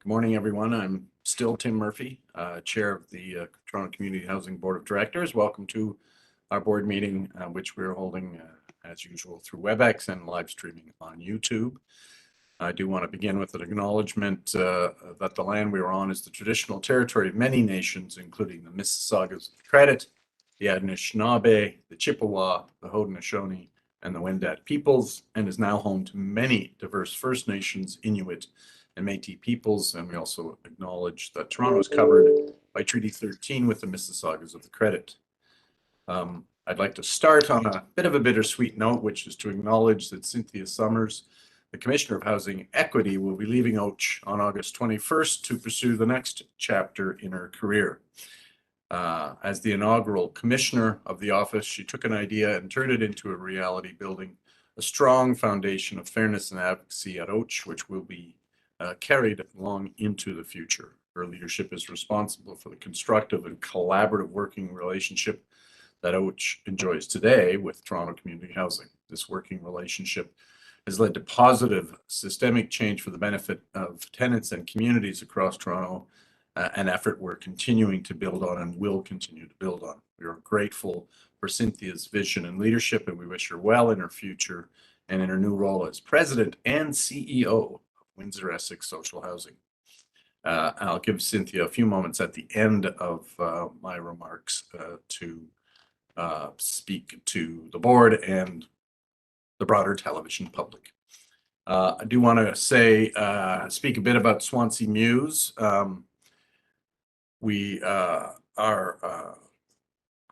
Good morning, everyone. I'm still Tim Murphy, Chair of the Toronto Community Housing Board of Directors. Welcome to our board meeting, which we're holding as usual through WebEx and live streaming on YouTube. I do want to begin with an acknowledgement that the land we are on is the traditional territory of many nations, including the Mississaugas of Credit, the Anishinaabe, the Chippewa, the Haudenosaunee, and the Wendat peoples, and is now home to many diverse First Nations, Inuit, and Métis peoples. And we also acknowledge that Toronto is covered by Treaty 13 with the Mississaugas of the Credit. I'd like to start on a bit of a bittersweet note, which is to acknowledge that Cynthia Summers, the Commissioner of Housing Equity, will be leaving OACH on August 21st to pursue the next chapter in her career. As the inaugural commissioner of the office, she took an idea and turned it into a reality, building a strong foundation of fairness and advocacy at OACH, which will be carried long into the future. Her leadership is responsible for the constructive and collaborative working relationship that OACH enjoys today with Toronto Community Housing. This working relationship has led to positive systemic change for the benefit of tenants and communities across Toronto, an effort we're continuing to build on and will continue to build on. We are grateful for Cynthia's vision and leadership, and we wish her well in her future and in her new role as President and CEO of Windsor Essex Social Housing. I'll give Cynthia a few moments at the end of my remarks to speak to the board and the broader television public. I do want to say, speak a bit about Swansea Mews. We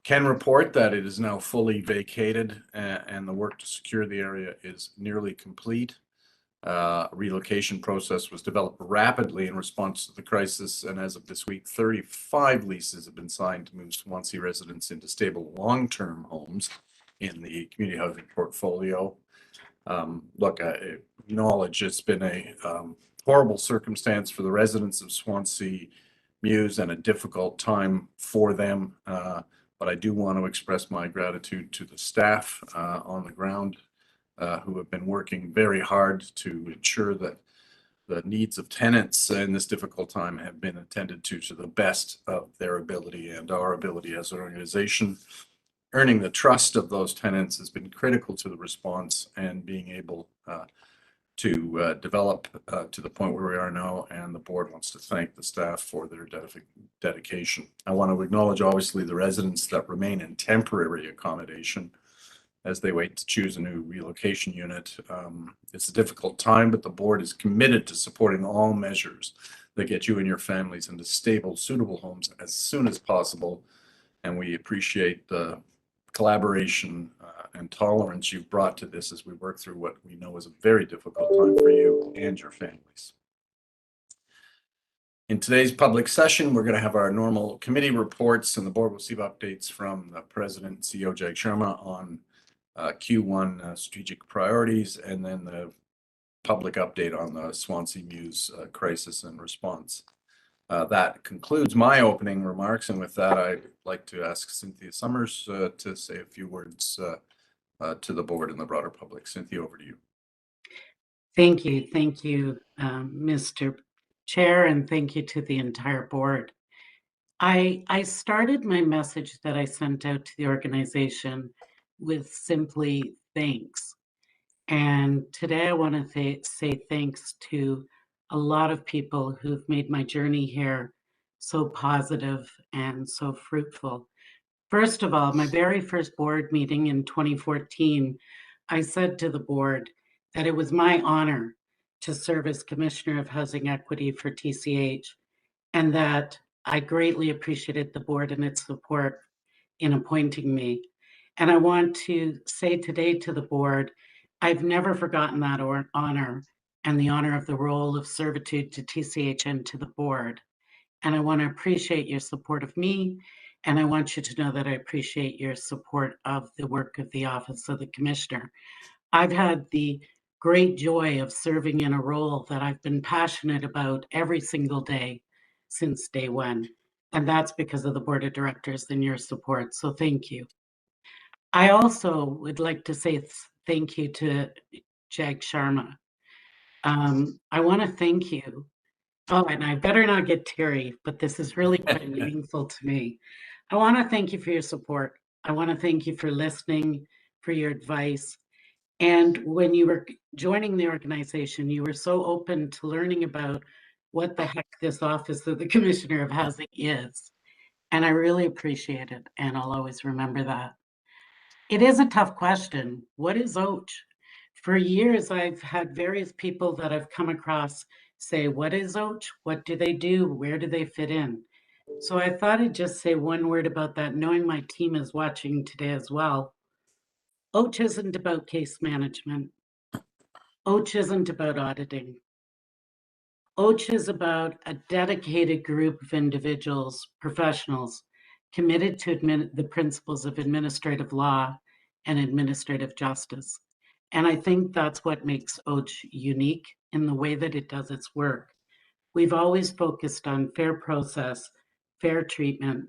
can report that it is now fully vacated and the work to secure the area is nearly complete. A relocation process was developed rapidly in response to the crisis, and as of this week, 35 leases have been signed to move Swansea residents into stable long-term homes in the community housing portfolio. Look, I acknowledge it's been a horrible circumstance for the residents of Swansea Mews and a difficult time for them, but I do want to express my gratitude to the staff on the ground who have been working very hard to ensure that the needs of tenants in this difficult time have been attended to the best of their ability and our ability as an organization. Earning the trust of those tenants has been critical to the response and being able to develop to the point where we are now, and the board wants to thank the staff for their dedication. I want to acknowledge obviously the residents that remain in temporary accommodation as they wait to choose a new relocation unit. It's a difficult time, but the board is committed to supporting all measures that get you and your families into stable, suitable homes as soon as possible. And we appreciate the collaboration and tolerance you've brought to this as we work through what we know is a very difficult time for you and your families. In today's public session, we're going to have our normal committee reports, and the board will receive updates from the President and CEO, Jag Sharma, on Q1 strategic priorities, and then the public update on the Swansea Mews crisis and response. That concludes my opening remarks, and with that, I'd like to ask Cynthia Summers to say a few words to the board and the broader public. Cynthia, over to you. Thank you, Mr. Chair, and thank you to the entire board. I started my message that I sent out to the organization with simply thanks. And today I want to say thanks to a lot of people who've made my journey here so positive and so fruitful. First of all, my very first board meeting in 2014, I said to the board that it was my honor to serve as Commissioner of Housing Equity for TCH, and that I greatly appreciated the board and its support in appointing me. And I want to say today to the board, I've never forgotten that honor and the honor of the role of servitude to TCH and to the board. And I want to appreciate your support of me, and I want you to know that I appreciate your support of the work of the Office of the Commissioner. I've had the great joy of serving in a role that I've been passionate about every single day since day one, and that's because of the Board of Directors and your support, so thank you. I also would like to say thank you to Jag Sharma. I want to thank you Oh, and I better not get teary, but this is really quite meaningful to me. I want to thank you for your support. I want to thank you for listening, for your advice. And when you were joining the organization, you were so open to learning about what the heck this Office of the Commissioner of Housing is. And I really appreciate it. And I'll always remember that. It is a tough question. What is OACH? For years, I've had various people that I've come across say, what is OACH? What do they do? Where do they fit in? So I thought I'd just say one word about that, knowing my team is watching today as well. OACH isn't about case management. OACH isn't about auditing. OACH is about a dedicated group of individuals, professionals, committed to the principles of administrative law and administrative justice. And I think that's what makes OACH unique in the way that it does its work. We've always focused on fair process, fair treatment,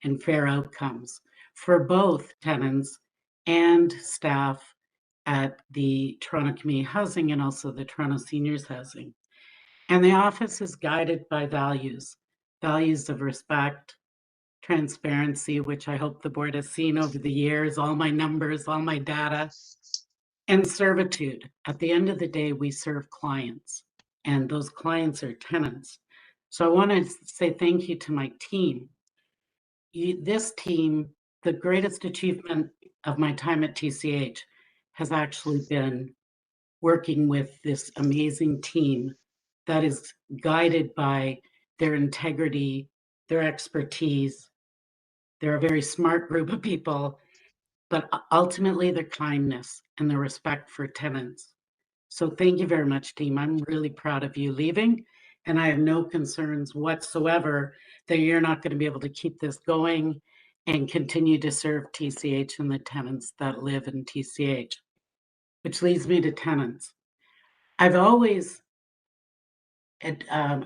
and fair outcomes for both tenants and staff at the Toronto Community Housing and also the Toronto Seniors Housing. And the office is guided by values of respect, transparency, which I hope the board has seen over the years, all my numbers, all my data, and servitude. At the end of the day, we serve clients, and those clients are tenants. So I want to say thank you to my team. This team, the greatest achievement of my time at TCH has actually been working with this amazing team that is guided by their integrity, their expertise. They're a very smart group of people, but ultimately their kindness and their respect for tenants. So thank you very much, team. I'm really proud of you leaving, and I have no concerns whatsoever that you're not going to be able to keep this going and continue to serve TCH and the tenants that live in TCH, which leads me to tenants. I've always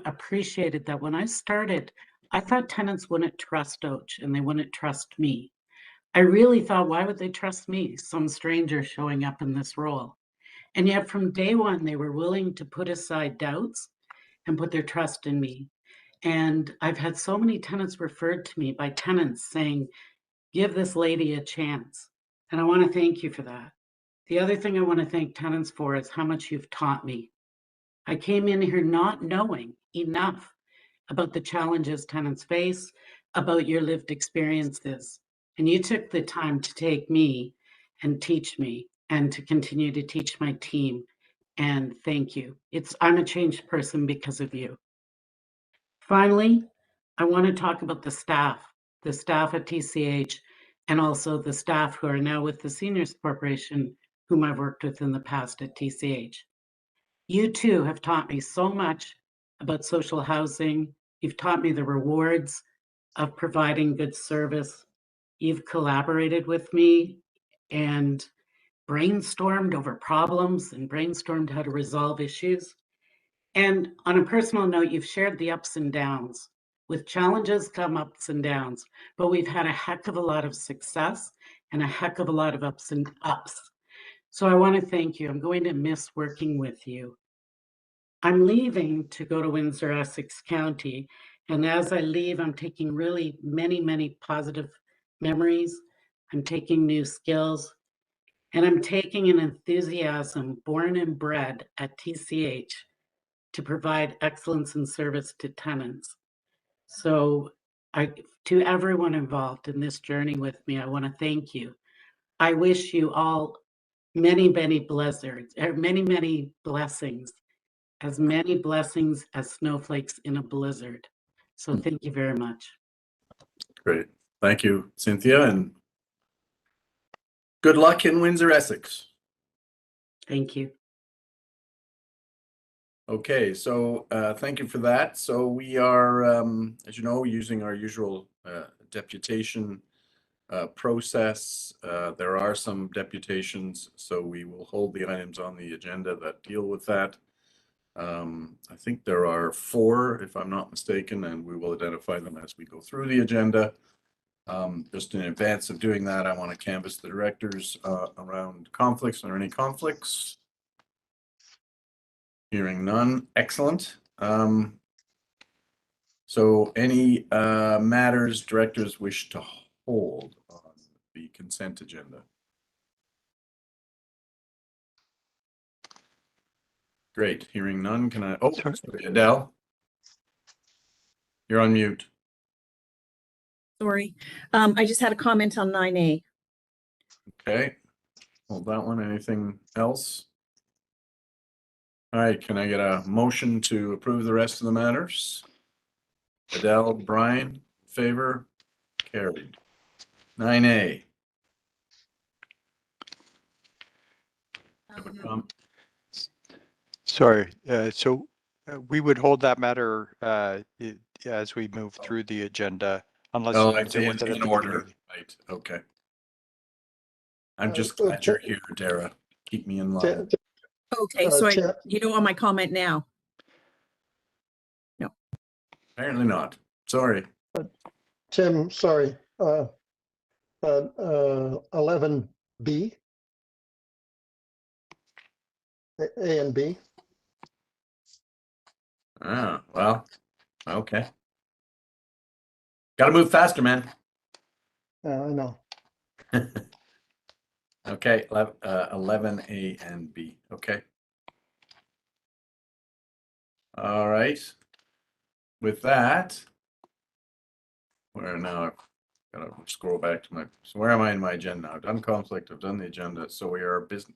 appreciated that when I started, I thought tenants wouldn't trust OACH and they wouldn't trust me. I really thought, why would they trust me, some stranger showing up in this role? And yet from day one, they were willing to put aside doubts and put their trust in me. And I've had so many tenants referred to me by tenants saying, give this lady a chance. And I want to thank you for that. The other thing I want to thank tenants for is how much you've taught me. I came in here not knowing enough about the challenges tenants face, about your lived experiences. And you took the time to take me and teach me and to continue to teach my team. And thank you. I'm a changed person because of you. Finally, I want to talk about the staff at TCH, and also the staff who are now with the Seniors Corporation, whom I've worked with in the past at TCH. You too have taught me so much about social housing. You've taught me the rewards of providing good service. You've collaborated with me and brainstormed over problems and brainstormed how to resolve issues. And on a personal note, you've shared the ups and downs. With challenges come ups and downs, but we've had a heck of a lot of success and a heck of a lot of ups and ups. So I want to thank you. I'm going to miss working with you. I'm leaving to go to Windsor, Essex County. And as I leave, I'm taking really many, many positive memories. I'm taking new skills, and I'm taking an enthusiasm born and bred at TCH to provide excellence in service to tenants. So to everyone involved in this journey with me, I want to thank you. I wish you all many, many blizzards, many, many blessings, as many blessings as snowflakes in a blizzard. So thank you very much. Great. Thank you, Cynthia, and good luck in Windsor, Essex. Thank you. Okay, so thank you for that. So we are, as you know, using our usual deputation process. There are some deputations, so we will hold the items on the agenda that deal with that. I think there are 4, if I'm not mistaken, and we will identify them as we go through the agenda. Just in advance of doing that, I want to canvass the directors around conflicts. Are there any conflicts? Hearing none. Excellent. So any matters directors wish to hold on the consent agenda? Great, hearing none, can I, oh, Sorry. sorry, Adele? You're on mute. Sorry. I just had a comment on 9A. Okay, hold that one. Anything else? All right, can I get a motion to approve the rest of the matters? Adele, Brian, favor, carried. 9A. Have a comment? Sorry, so we would hold that matter as we move through the agenda, unless Oh, you it's deal with it at in the order, beginning. right, okay. I'm just glad you're here, Dara. Keep me in line. Okay, so Chair- you don't want my comment now. Apparently not. Sorry. Tim, sorry, 11B, A and B. Ah, well, okay. Gotta move faster, man. I know. Okay, 11A and B, okay. All right. With that, where now, I've gotta scroll back to my, so where am I in my agenda? I've done conflict, I've done the agenda, so we are business,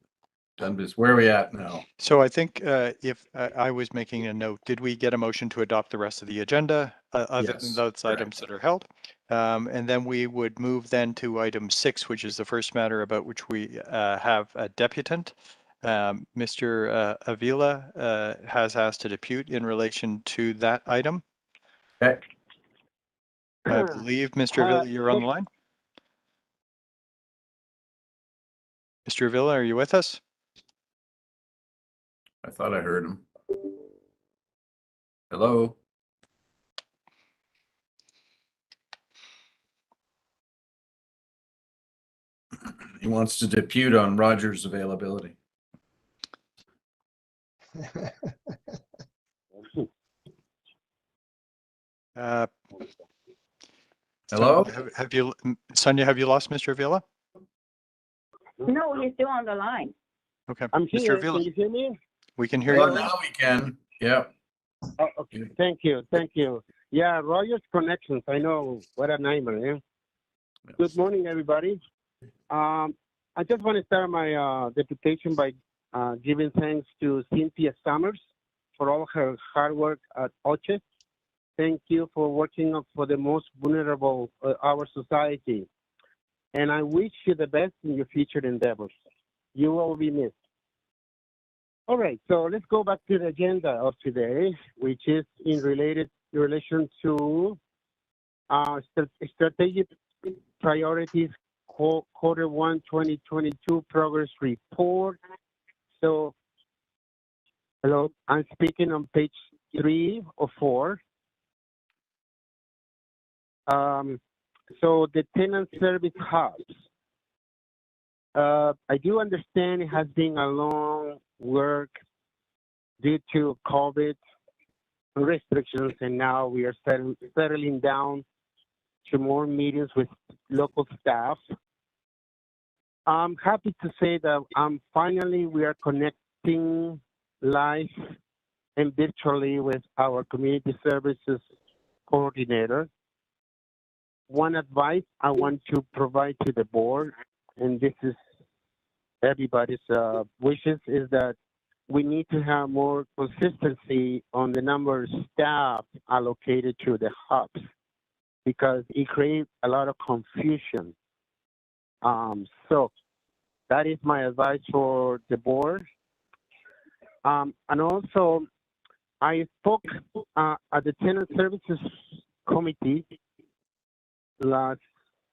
done business. Where are we at now? So I think if I was making a note, did we get a motion to adopt the rest of the agenda other than Yes, those correct. items that are held? And then we would move then to item 6, which is the first matter about which we have a deputant. Mr. Avila has asked to depute in relation to that item. Okay, I believe, Mr. Avila, you're on the line. Mr. Avila, are you with us? I thought I heard him. Hello? He wants to depute on Roger's availability. Hello? Sonia, have you lost Mr. Avila? No, he's still on the line. Okay. I'm Mr. here. Avila, Can you hear me? we can hear Well, you. now we can. Yep. Oh, okay. Thank you. Thank you. Yeah, Rogers Connections. I know what a nightmare. Eh? Good morning, everybody. I just want to start my deputation by giving thanks to Cynthia Summers for all her hard work at OCHE. Thank you for working for the most vulnerable of our society. And I wish you the best in your future endeavors. You will be missed. All right, so let's go back to the agenda of today, which is in relation to strategic priorities, quarter 1, 2022 progress report. So, hello, I'm speaking on page 3 or 4. So the tenant service hubs. I do understand it has been a long work due to COVID restrictions, and now we are settling down to more meetings with local staff. I'm happy to say that finally we are connecting live and virtually with our community services coordinator. One advice I want to provide to the board, and this is everybody's wishes, is that we need to have more consistency on the number of staff allocated to the hubs, because it creates a lot of confusion. So that is my advice for the board. And also, I spoke at the Tenant Services Committee last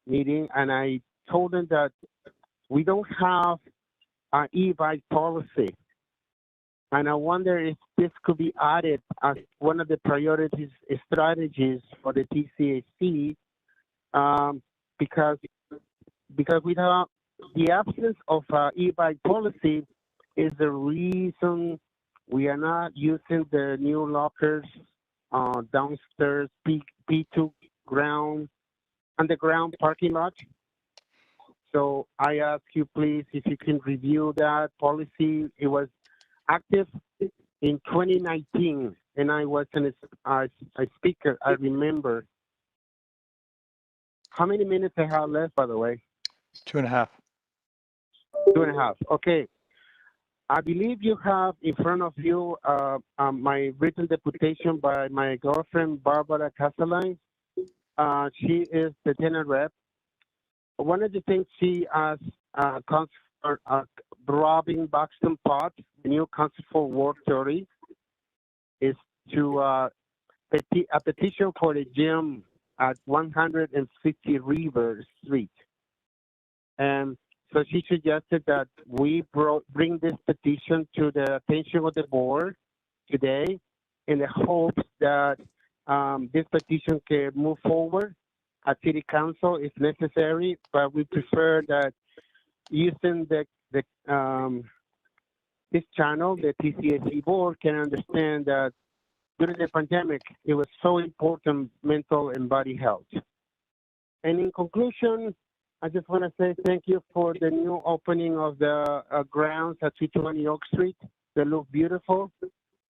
meeting, and I told them that we don't have an e-bike policy. And I wonder if this could be added as one of the priorities strategies for the TCHC, because without the absence of an e-bike policy is the reason we are not using the new lockers downstairs P2 underground parking lot. So I ask you, please, if you can review that policy. It was active in 2019, and I was a speaker. I remember. How many minutes I have left, by the way? 2.5. 2.5. Okay. I believe you have in front of you my written deputation by my girlfriend, Barbara Castelline. She is the tenant rep. One of the things she asked Councilor Robin Buxton Potts, the new Council for Ward 30, is to a petition for the gym at 160 River Street. And so she suggested that we bring this petition to the attention of the board today in the hopes that this petition can move forward at City Council if necessary, but we prefer that using this channel, the TCHC board can understand that during the pandemic, it was so important, mental and body health. And in conclusion, I just want to say thank you for the new opening of the grounds at 220 Oak Street. They look beautiful.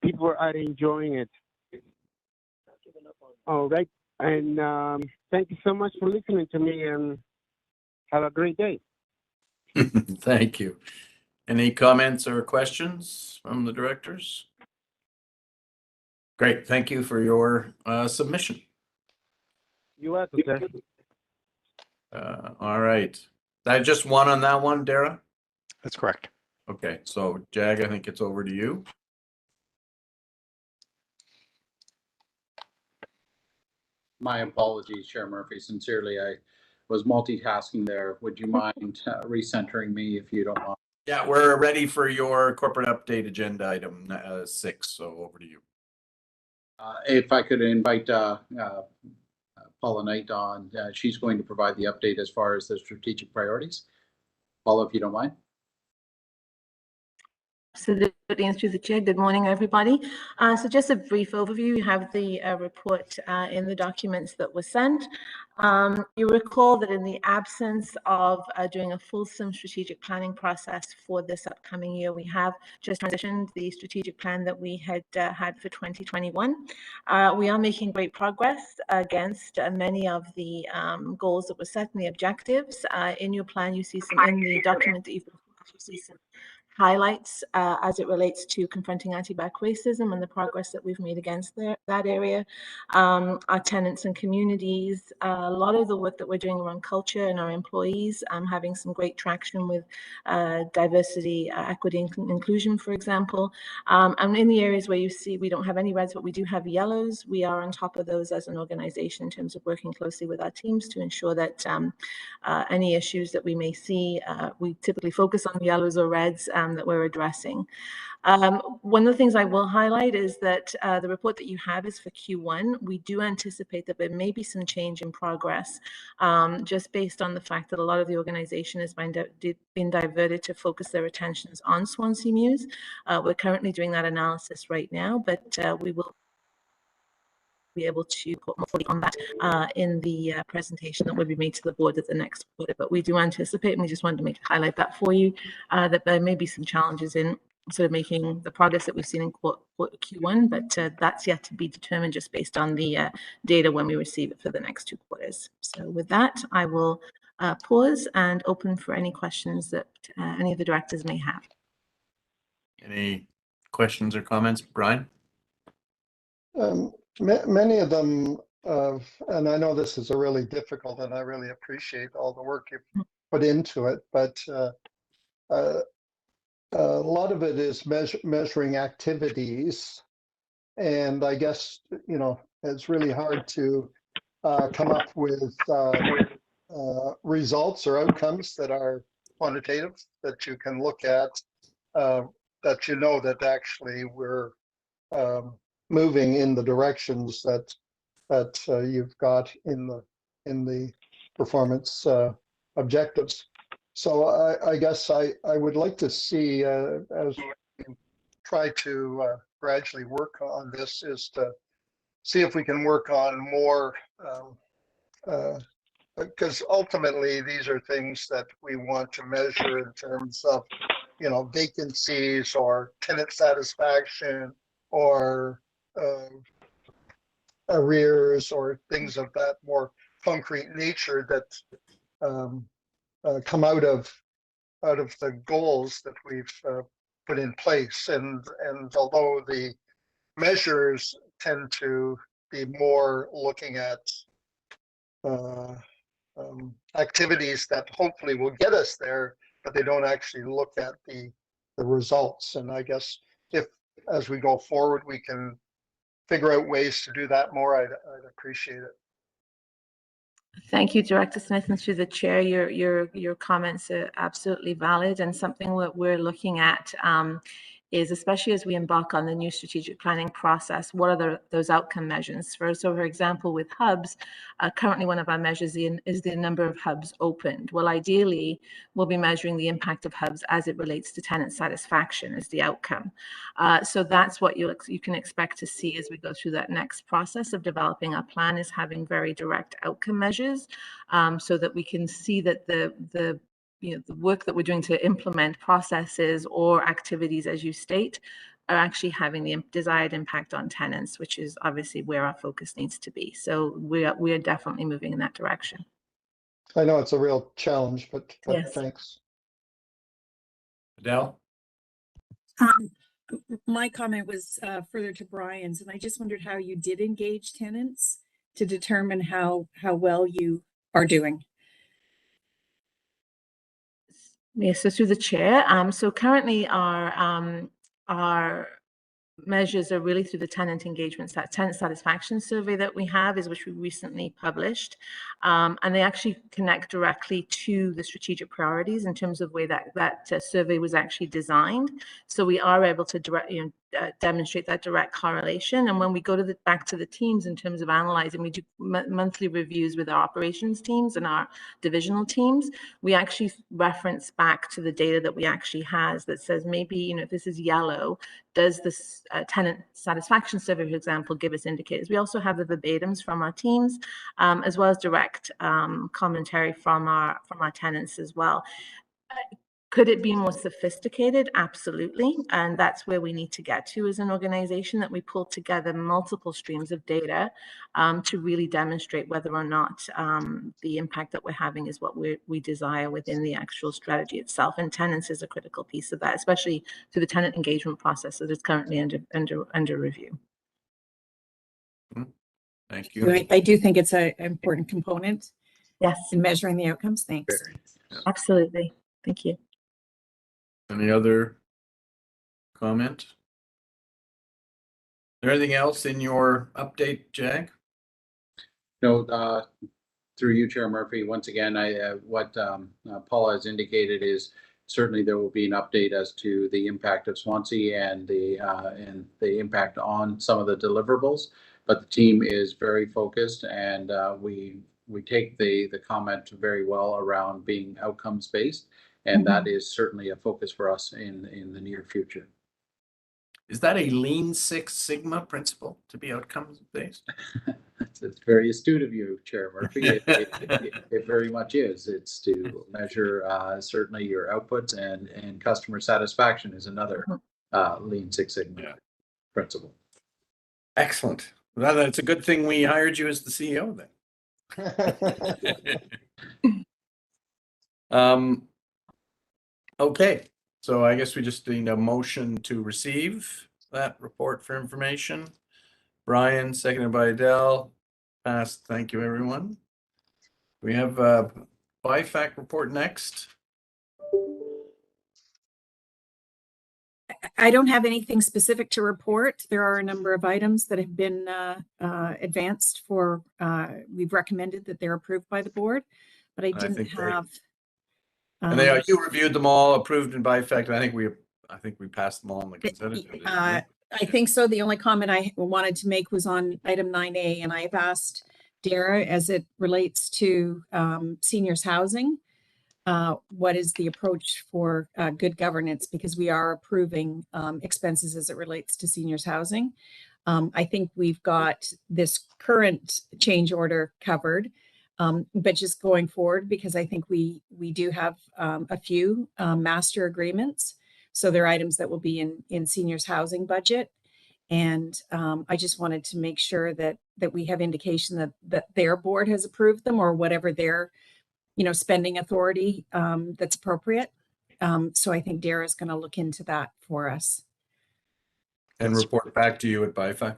People are enjoying it. All right. And thank you so much for listening to me, and have a great day. Thank you. Any comments or questions from the directors? Great. Thank you for your submission. You're welcome, sir. All right. Just one on that one, Dara? That's correct. Okay, so Jag, I think it's over to you. My apologies, Chair Murphy. Sincerely, I was multitasking there. Would you mind recentering me if you don't mind? Yeah, we're ready for your corporate update agenda item 6, so over to you. If I could invite Paula Knight on, she's going to provide the update as far as the strategic priorities. Paula, if you don't mind. Absolutely, and through the chair. Good morning, everybody. So just a brief overview. You have the report in the documents that were sent. You recall that in the absence of doing a fulsome strategic planning process for this upcoming year, we have just transitioned the strategic plan that we had had for 2021. We are making great progress against many of the goals that were set and the objectives. In your plan, you see some, in the document that you've you see some highlights as it relates to confronting anti-Black racism and the progress that we've made against that area. Our tenants and communities, a lot of the work that we're doing around culture and our employees, having some great traction with diversity, equity, and inclusion, for example. And in the areas where you see we don't have any reds, but we do have yellows, we are on top of those as an organization in terms of working closely with our teams to ensure that any issues that we may see, we typically focus on yellows or reds that we're addressing. One of the things I will highlight is that the report that you have is for Q1. We do anticipate that there may be some change in progress, just based on the fact that a lot of the organization has been diverted to focus their attentions on Swansea Mews. We're currently doing that analysis right now, but we will be able to put more fully on that in the presentation that will be made to the board at the next quarter. But we do anticipate, and we just wanted to highlight that for you, that there may be some challenges in sort of making the progress that we've seen in Q1, but that's yet to be determined just based on the data when we receive it for the next 2 quarters. So with that, I will pause and open for any questions that any of the directors may have. Any questions or comments, Brian? Many of them, and I know this is a really difficult, and I really appreciate all the work you've put into it, but a lot of it is measuring activities, and I guess, you know, it's really hard to come up with results or outcomes that are quantitative, that you can look at, that you know that actually we're moving in the directions that you've got in the performance objectives. So I guess I would like to see, as we try to gradually work on this, is to see if we can work on more, because ultimately these are things that we want to measure in terms of, you know, vacancies or tenant satisfaction or arrears or things of that more concrete nature that come out of the goals that we've put in place. And although the measures tend to be more looking at activities that hopefully will get us there, but they don't actually look at the results. And I guess if, as we go forward, we can figure out ways to do that more, I'd appreciate it. Thank you, Director Smith, and through the chair, your comments are absolutely valid, and something that we're looking at is, especially as we embark on the new strategic planning process, what are those outcome measures? So for example, with hubs, currently one of our measures is the number of hubs opened. Well, ideally, we'll be measuring the impact of hubs as it relates to tenant satisfaction as the outcome. So that's what you can expect to see as we go through that next process of developing our plan, is having very direct outcome measures, so that we can see that the work that we're doing to implement processes or activities, as you state, are actually having the desired impact on tenants, which is obviously where our focus needs to be. So we are definitely moving in that direction. I know it's a real challenge, but Yes. Thanks. Adele? My comment was further to Brian's, and I just wondered how you did engage tenants to determine how well you are doing. Yes, so through the chair. So currently our measures are really through the tenant engagements, that tenant satisfaction survey that we have, is which we recently published, and they actually connect directly to the strategic priorities in terms of the way that survey was actually designed. So we are able to demonstrate that direct correlation. And when we go back to the teams in terms of analyzing, we do monthly reviews with our operations teams and our divisional teams. We actually reference back to the data that we actually has that says, maybe, if this is yellow, does this tenant satisfaction survey, for example, give us indicators? We also have the verbatims from our teams, as well as direct commentary from our tenants as well. Could it be more sophisticated? Absolutely. And that's where we need to get to as an organization, that we pull together multiple streams of data to really demonstrate whether or not the impact that we're having is what we desire within the actual strategy itself. And tenants is a critical piece of that, especially through the tenant engagement process that is currently under review. Thank you. I do think it's an important component. Yes. In measuring the outcomes. Thanks. Absolutely. Thank you. Any other comment? Is there anything else in your update, Jag? No, through you, Chair Murphy, once again, what Paula has indicated is certainly there will be an update as to the impact of Swansea and the impact on some of the deliverables. But the team is very focused, and we take the comment very well around being outcomes based. And that is certainly a focus for us in the near future. Is that a Lean Six Sigma principle, to be outcomes based? It's very astute of you, Chair Murphy. It very much is. It's to measure certainly your outputs, and customer satisfaction is another Lean Six Sigma principle. Excellent. Well, that's a good thing we hired you as the CEO then. Okay, so I guess we just need a motion to receive that report for information. Brian, seconded by Adele. Passed. Thank you, everyone. We have Bifac report next. I don't have anything specific to report. There are a number of items that have been advanced for, we've recommended that they're approved by the board, but I didn't have. And you reviewed them all, approved in Bifac, and I think we passed them all on the consent agenda. I think so. The only comment I wanted to make was on item 9A, and I've asked Dara, as it relates to seniors housing, what is the approach for good governance, because we are approving expenses as it relates to seniors housing. I think we've got this current change order covered, but just going forward, because I think we do have a few master agreements. So they're items that will be in seniors housing budget. And I just wanted to make sure that we have indication that their board has approved them, or whatever their, spending authority that's appropriate. So I think Dara is going to look into that for us. And report back to you at Bifac?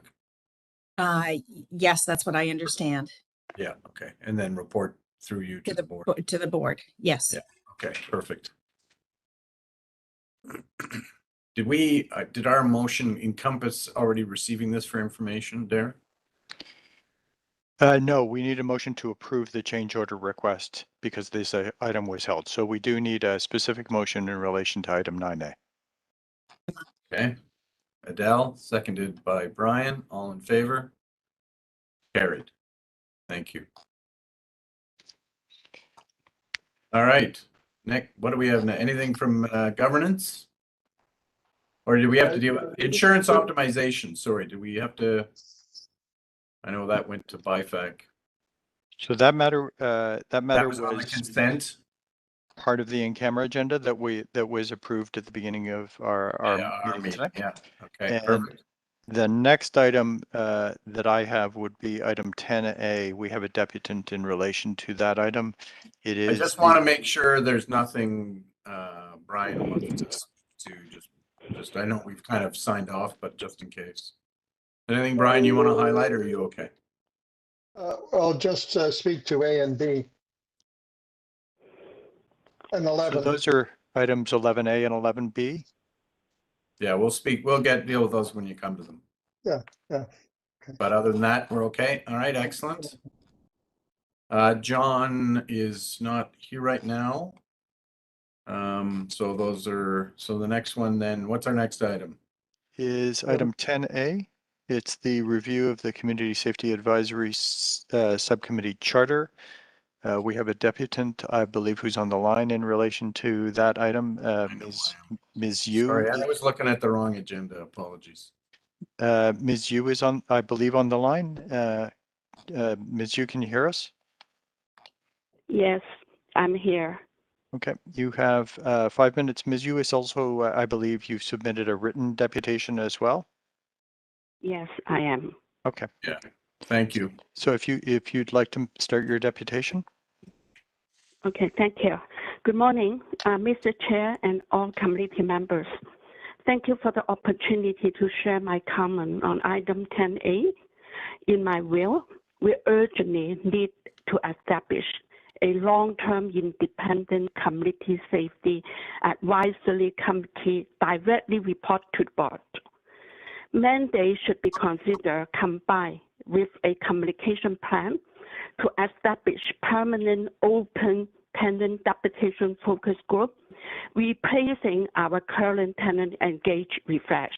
Yes, that's what I understand. Yeah, okay. And then report through you to the board. To the board, yes. Yeah. Okay, perfect. Did our motion encompass already receiving this for information, Darren? No, we need a motion to approve the change order request because this item was held. So we do need a specific motion in relation to item 9A. Okay. Adele, seconded by Brian. All in favor? Carried. Thank you. All right. Nick, what do we have now? Anything from governance? Or do we have to deal with insurance optimization? Sorry, do we have to? I know that went to Bifac. So that matter That was on the consent. Part of the in-camera agenda that was approved at the beginning of our meeting tonight. Yeah. Okay. And perfect. the next item that I have would be item 10A. We have a deputant in relation to that item. It is. I just want to make sure there's nothing, Brian wants to just. I know we've kind of signed off, but just in case. Anything, Brian, you want to highlight, or are you okay? I'll just speak to A and B. And 11. So those are items 11A and 11B. Yeah, we'll deal with those when you come to them. Yeah. Okay. But other than that, we're okay. All right, excellent. John is not here right now. So the next one then, what's our next item? Is item 10A. It's the review of the Community Safety Advisory Subcommittee Charter. We have a deputant, I believe, who's on the line in relation to that item. Ms. Yu. Sorry, I was looking at the wrong agenda. Apologies. Ms. Yu is on, I believe, on the line. Ms. Yu, can you hear us? Yes, I'm here. Okay, you have 5 minutes. Ms. Yu is also, I believe, you've submitted a written deputation as well. Yes, I am. Okay. Yeah, thank you. So if you'd like to start your deputation. Okay, thank you. Good morning, Mr. Chair and all committee members. Thank you for the opportunity to share my comment on item 10A. In my will, we urgently need to establish a long-term independent community safety advisory committee directly report to the board. Mandate should be considered combined with a communication plan to establish permanent open tenant deputation focus group, replacing our current tenant engage refresh.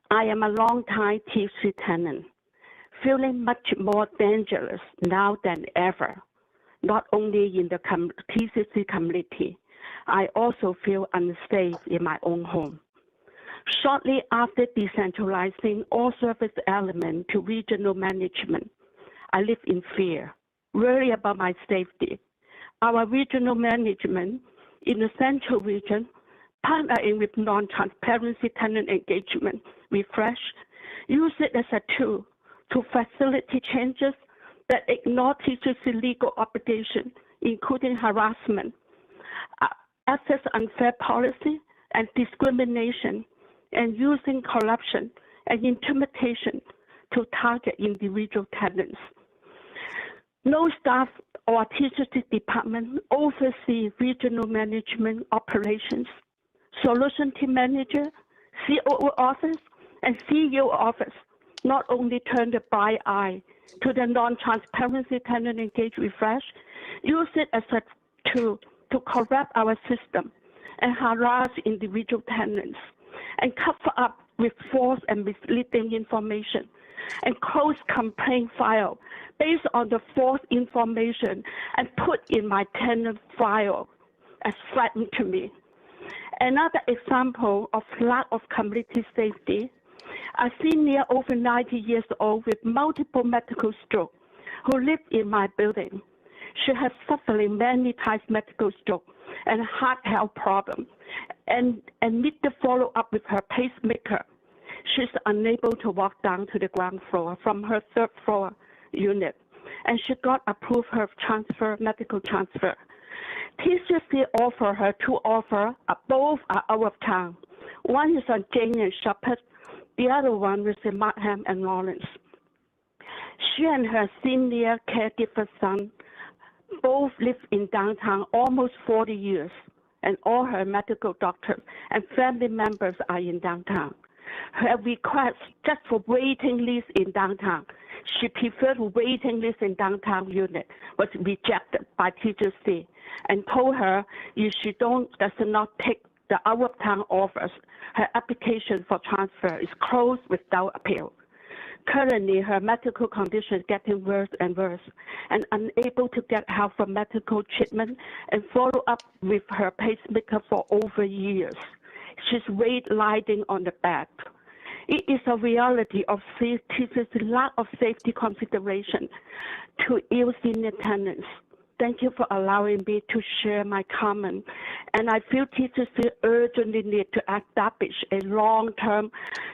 I am a long-time TCHC tenant, feeling much more dangerous now than ever, not only in the TCHC community, I also feel unsafe in my own home. Shortly after decentralizing all service elements to regional management, I live in fear, worry about my safety. Our regional management in the central region, partnering with non-transparency tenant engagement, refresh, use it as a tool to facilitate changes that ignore TCHC legal obligation, including harassment, access unfair policy, and discrimination, and using corruption and intimidation to target individual tenants. No staff or TCHC department oversee regional management operations. Solution team manager, COO office, and CEO office not only turn the blind eye to the non-transparency tenant engage refresh, use it as a tool to corrupt our system and harass individual tenants, and cover up with false and misleading information, and close complaint file based on the false information and put in my tenant file as threatened to me. Another example of lack of community safety, a senior over 90 years old with multiple medical stroke who lived in my building. She has suffering many times medical stroke and heart health problem and need to follow up with her pacemaker. She's unable to walk down to the ground floor from her third floor unit, and she got approved her transfer, medical transfer. TCHC offer her two offers, both are out of town. One is on Jane and Shepherd, the other one is in Markham and Lawrence. She and her senior caregiver son both live in downtown almost 40 years, and all her medical doctors and family members are in downtown. Her request just for waiting list in downtown. She preferred waiting list in downtown unit, was rejected by TCHC and told her if she does not take the out of town offers, her application for transfer is closed without appeal. Currently, her medical condition is getting worse and worse, and unable to get help for medical treatment and follow up with her pacemaker for over years. She's lying on the bed. It is a reality of TCHC's lack of safety consideration to ill senior tenants. Thank you for allowing me to share my comment. And I feel TCHC urgently need to establish a long-term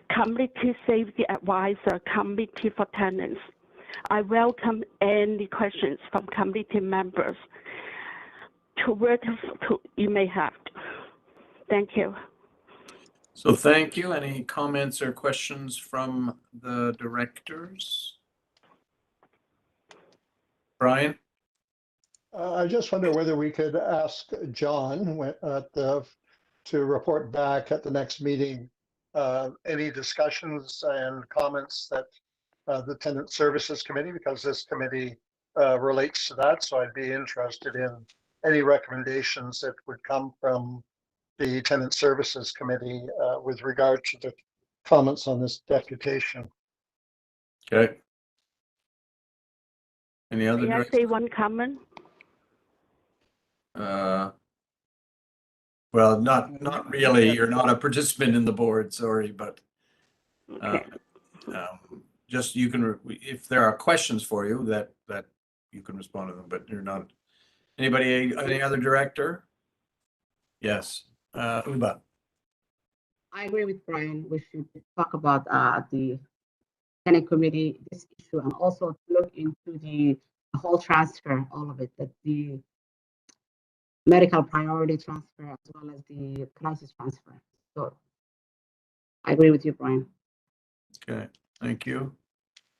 community safety advisor committee for tenants. I welcome any questions from committee members you may have. Thank you. So thank you. Any comments or questions from the directors? Brian? I just wonder whether we could ask John to report back at the next meeting, any discussions and comments that the Tenant Services Committee, because this committee relates to that. So I'd be interested in any recommendations that would come from the Tenant Services Committee with regard to the comments on this deputation. Okay. Any other? May I say one comment? Well, not really. You're not a participant in the board, sorry, but Okay. just you can, if there are questions for you that you can respond to them, but you're not. Anybody, any other director? Yes, Uba. I agree with Brian. We should talk about the tenant committee, this issue, and also look into the whole transfer, all of it, that the medical priority transfer as well as the crisis transfer. So I agree with you, Brian. Okay, thank you.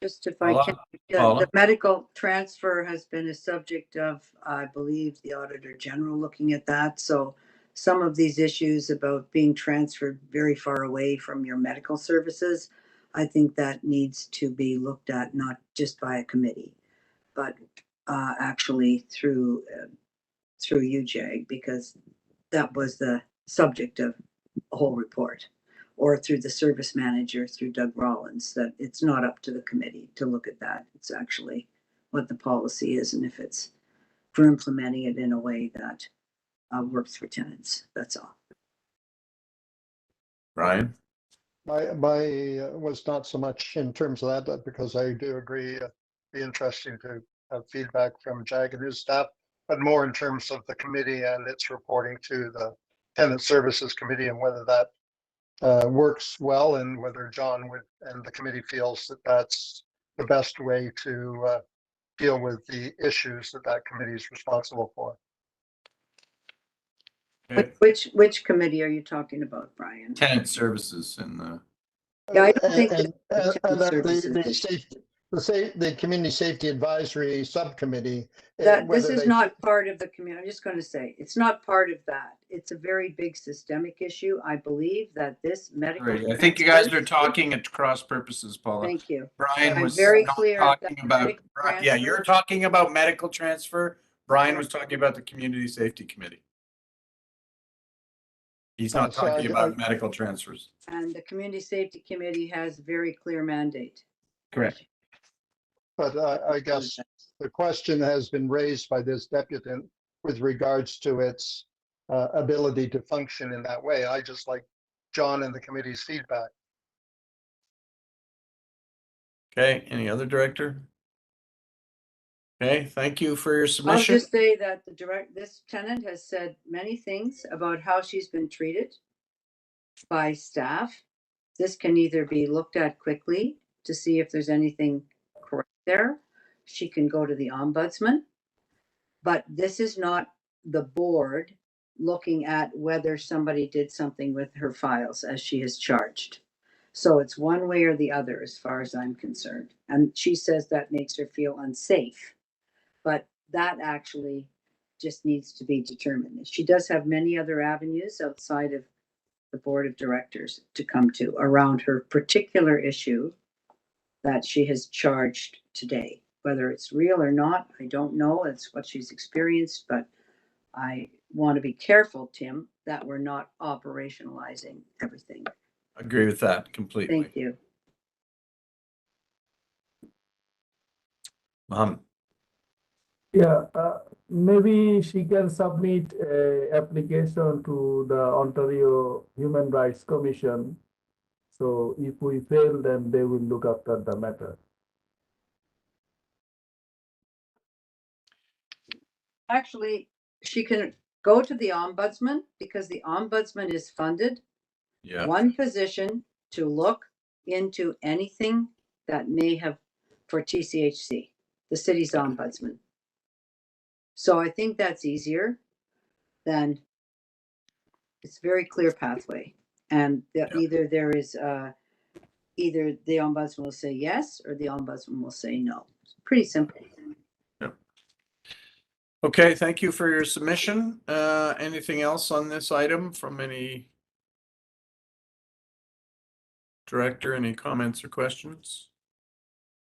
Just if I can, the medical transfer has been a subject of, I believe, the Auditor General looking at that. So some of these issues about being transferred very far away from your medical services, I think that needs to be looked at, not just by a committee, but actually through UJAG, because that was the subject of a whole report, or through the service manager, through Doug Rollins, that it's not up to the committee to look at that. It's actually what the policy is, and if it's for implementing it in a way that works for tenants. That's all. Brian? My was not so much in terms of that, but because I do agree, be interesting to have feedback from JAG and his staff, but more in terms of the committee and its reporting to the Tenant Services Committee, and whether that works well, and whether John would and the committee feels that that's the best way to deal with the issues that committee is responsible for. Okay. Which committee are you talking about, Brian? Tenant services and the. Yeah, I don't think the Community Safety Advisory Subcommittee. That this is not part of the community. I'm just going to say it's not part of that. It's a very big systemic issue. I believe that this medical. Right. I think you guys are talking at cross purposes, Paula. Thank you. Brian was very not clear talking about. Yeah, transfer. you're talking about medical transfer. Brian was talking about the Community Safety Committee. He's not talking about medical transfers. And the Community Safety Committee has a very clear mandate. Correct. But I guess the question has been raised by this deputant with regards to its ability to function in that way. I just like John and the committee's feedback. Okay, any other director? Okay, thank you for your I'll submission. just say that this tenant has said many things about how she's been treated by staff. This can either be looked at quickly to see if there's anything correct there. She can go to the ombudsman. But this is not the board looking at whether somebody did something with her files as she is charged. So it's one way or the other as far as I'm concerned. And she says that makes her feel unsafe. But that actually just needs to be determined. She does have many other avenues outside of the board of directors to come to around her particular issue that she has charged today. Whether it's real or not, I don't know. It's what she's experienced, but I want to be careful, Tim, that we're not operationalizing everything. Agree with that completely. Thank you. Yeah, maybe she can submit a application to the Ontario Human Rights Commission. So if we fail, then they will look after the matter. Actually, she can go to the ombudsman because the ombudsman is funded. Yeah, One position to look into anything that may have for TCHC, the city's ombudsman. So I think that's easier than it's a very clear pathway. And either there is either the ombudsman will say yes or the ombudsman will say no. It's pretty simple. okay, thank you for your submission. Anything else on this item from any director? Any comments or questions?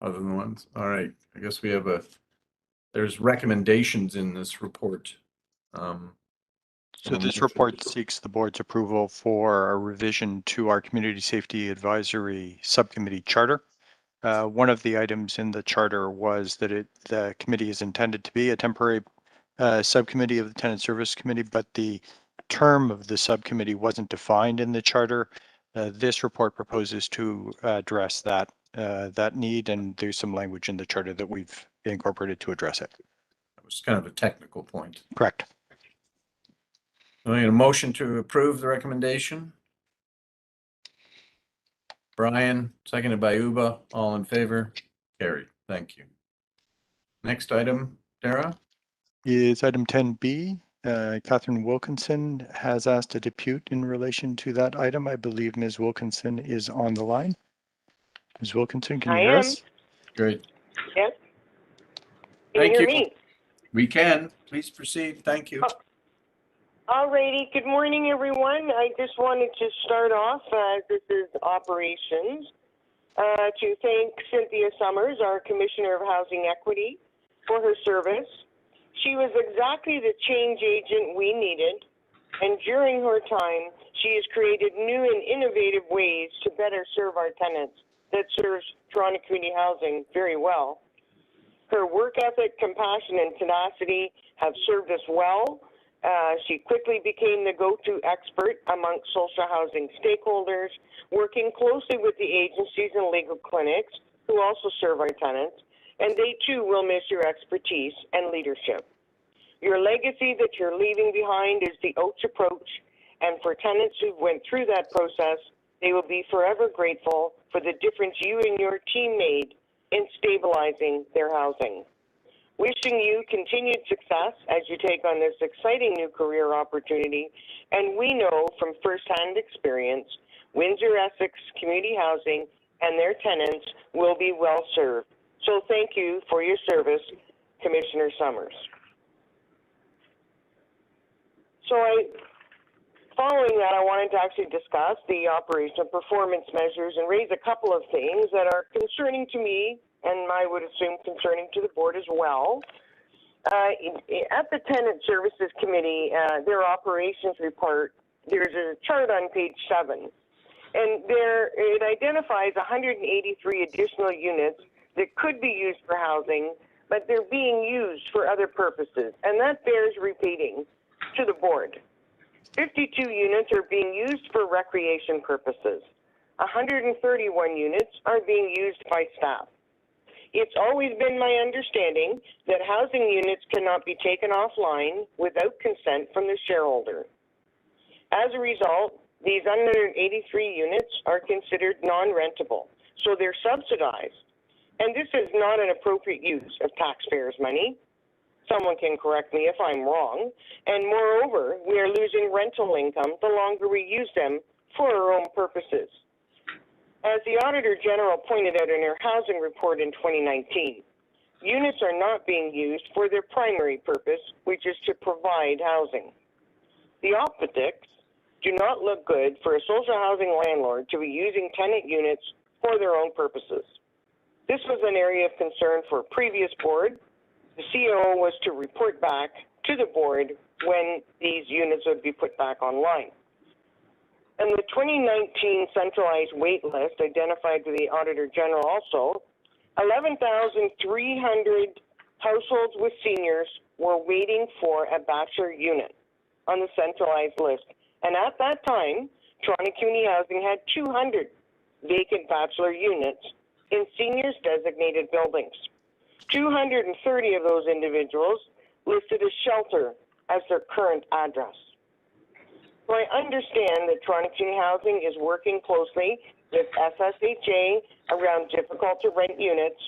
Other than ones? All right, I guess we have there's recommendations in this report. So this report seeks the board's approval for a revision to our Community Safety Advisory Subcommittee Charter. One of the items in the charter was that the committee is intended to be a temporary subcommittee of the Tenant Service Committee, but the term of the subcommittee wasn't defined in the charter. This report proposes to address that need, and there's some language in the charter that we've incorporated to address it. That was kind of a technical point. Correct. I need a motion to approve the recommendation. Brian, seconded by Uba. All in favor? Carried. Thank you. Next item, Dara? Is item 10B. Catherine Wilkinson has asked a depute in relation to that item. I believe Ms. Wilkinson is on the line. Ms. Wilkinson, can you hear us? Great. Yes. Thank you you. hear me? We can. Please proceed. Thank you. All righty. Good morning, everyone. I just wanted to start off, this is operations, to thank Cynthia Summers, our Commissioner of Housing Equity, for her service. She was exactly the change agent we needed, and during her time, she has created new and innovative ways to better serve our tenants that serves Toronto Community Housing very well. Her work ethic, compassion, and tenacity have served us well. She quickly became the go-to expert amongst social housing stakeholders, working closely with the agencies and legal clinics who also serve our tenants, and they too will miss your expertise and leadership. Your legacy that you're leaving behind is the OACH approach, and for tenants who went through that process, they will be forever grateful for the difference you and your team made in stabilizing their housing. Wishing you continued success as you take on this exciting new career opportunity, and we know from firsthand experience, Windsor-Essex Community Housing and their tenants will be well served. So thank you for your service, Commissioner Summers. Following that, I wanted to actually discuss the operational performance measures and raise a couple of things that are concerning to me, and I would assume concerning to the board as well. At the Tenant Services Committee, their operations report, there's a chart on page 7, and it identifies 183 additional units that could be used for housing, but they're being used for other purposes, and that bears repeating to the board. 52 units are being used for recreation purposes. 131 units are being used by staff. It's always been my understanding that housing units cannot be taken offline without consent from the shareholder. As a result, these 183 units are considered non-rentable, so they're subsidized. And this is not an appropriate use of taxpayers' money. Someone can correct me if I'm wrong. And moreover, we are losing rental income the longer we use them for our own purposes. As the Auditor General pointed out in her housing report in 2019, units are not being used for their primary purpose, which is to provide housing. The optics do not look good for a social housing landlord to be using tenant units for their own purposes. This was an area of concern for a previous board. The COO was to report back to the board when these units would be put back online. And the 2019 centralized wait list identified to the Auditor General also, 11,300 households with seniors were waiting for a bachelor unit on the centralized list. And at that time, Toronto Community Housing had 200 vacant bachelor units in seniors designated buildings. 230 of those individuals listed a shelter as their current address. So I understand that Toronto Community Housing is working closely with SSHA around difficult to rent units